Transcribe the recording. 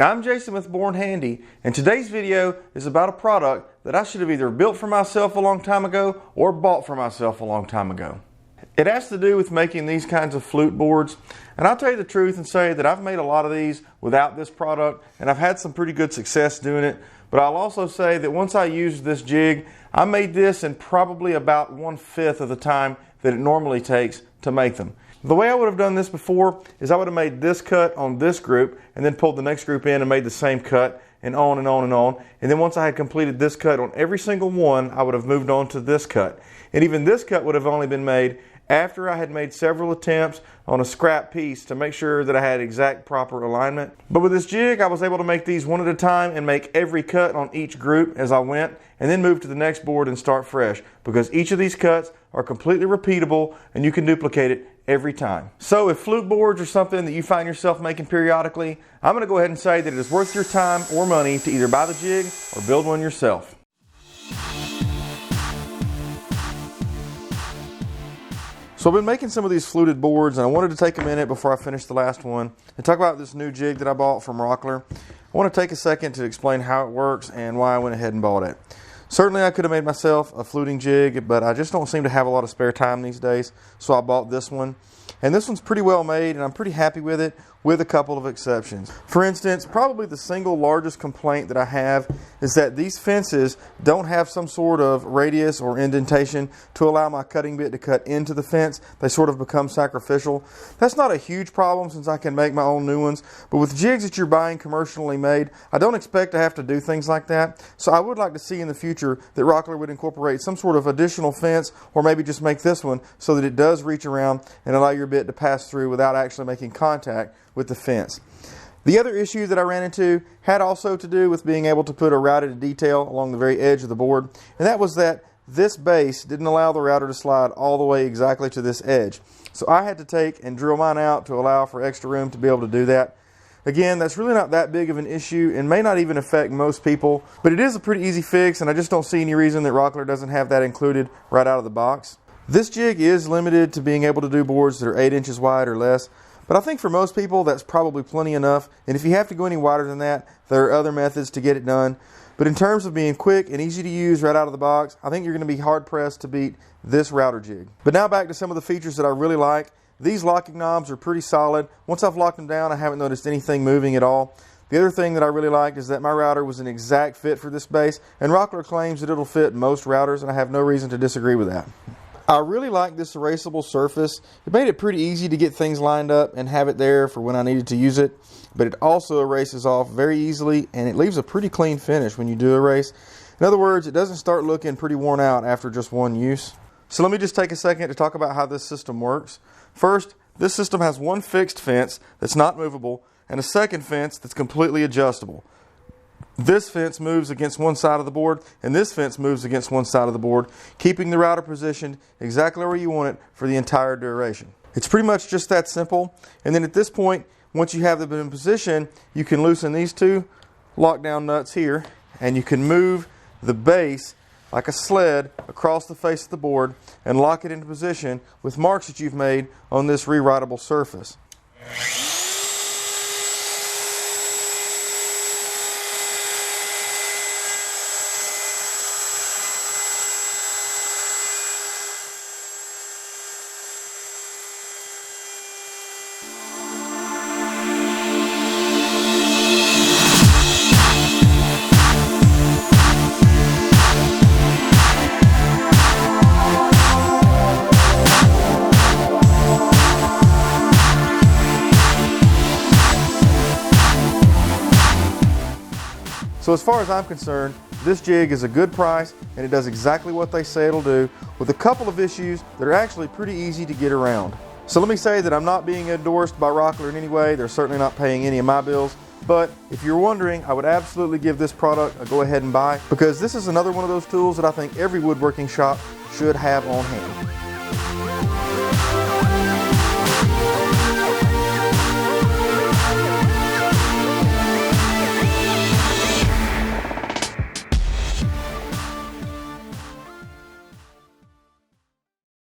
I'm Jason with Born Handy, and today's video is about a product that I should have either built for myself a long time ago or bought for myself a long time ago. It has to do with making these kinds of flute boards, and I'll tell you the truth and say that I've made a lot of these without this product, and I've had some pretty good success doing it, but I'll also say that once I used this jig, I made this in probably about 1/5 of the time that it normally takes to make them. The way I would have done this before is I would have made this cut on this group and then pulled the next group in and made the same cut and on and on and on. And then once I had completed this cut on every single one, I would have moved on to this cut. And even this cut would have only been made after I had made several attempts on a scrap piece to make sure that I had exact proper alignment. But with this jig, I was able to make these one at a time and make every cut on each group as I went, and then move to the next board and start fresh, because each of these cuts are completely repeatable and you can duplicate it every time. So if flute boards are something that you find yourself making periodically, I'm going to go ahead and say that it is worth your time or money to either buy the jig or build one yourself. So I've been making some of these fluted boards, and I wanted to take a minute before I finish the last one and talk about this new jig that I bought from Rockler. I want to take a second to explain how it works and why I went ahead and bought it. Certainly I could have made myself a fluting jig, but I just don't seem to have a lot of spare time these days, so I bought this one. And this one's pretty well made, and I'm pretty happy with it, with a couple of exceptions. For instance, probably the single largest complaint that I have is that these fences don't have some sort of radius or indentation to allow my cutting bit to cut into the fence. They sort of become sacrificial. That's not a huge problem since I can make my own new ones, but with jigs that you're buying commercially made, I don't expect to have to do things like that. So I would like to see in the future that Rockler would incorporate some sort of additional fence, or maybe just make this one so that it does reach around and allow your bit to pass through without actually making contact with the fence. The other issue that I ran into had also to do with being able to put a routed detail along the very edge of the board, and that was that this base didn't allow the router to slide all the way exactly to this edge. So I had to take and drill mine out to allow for extra room to be able to do that. Again, that's really not that big of an issue and may not even affect most people, but it is a pretty easy fix, and I just don't see any reason that Rockler doesn't have that included right out of the box. This jig is limited to being able to do boards that are 8 inches wide or less, but I think for most people that's probably plenty enough, and if you have to go any wider than that, there are other methods to get it done. But in terms of being quick and easy to use right out of the box, I think you're going to be hard pressed to beat this router jig. But now back to some of the features that I really like. These locking knobs are pretty solid. Once I've locked them down, I haven't noticed anything moving at all. The other thing that I really liked is that my router was an exact fit for this base, and Rockler claims that it'll fit most routers, and I have no reason to disagree with that. I really like this erasable surface. It made it pretty easy to get things lined up and have it there for when I needed to use it, but it also erases off very easily, and it leaves a pretty clean finish when you do erase. In other words, it doesn't start looking pretty worn out after just one use. So let me just take a second to talk about how this system works. First, this system has one fixed fence that's not movable and a second fence that's completely adjustable. This fence moves against one side of the board, and this fence moves against one side of the board, keeping the router positioned exactly where you want it for the entire duration. It's pretty much just that simple. And then at this point, once you have them in position, you can loosen these two lockdown nuts here, and you can move the base like a sled across the face of the board and lock it into position with marks that you've made on this rewritable surface. So as far as I'm concerned, this jig is a good price, and it does exactly what they say it'll do, with a couple of issues that are actually pretty easy to get around. So let me say that I'm not being endorsed by Rockler in any way. They're certainly not paying any of my bills. But if you're wondering, I would absolutely give this product a go ahead and buy, because this is another one of those tools that I think every woodworking shop should have on hand.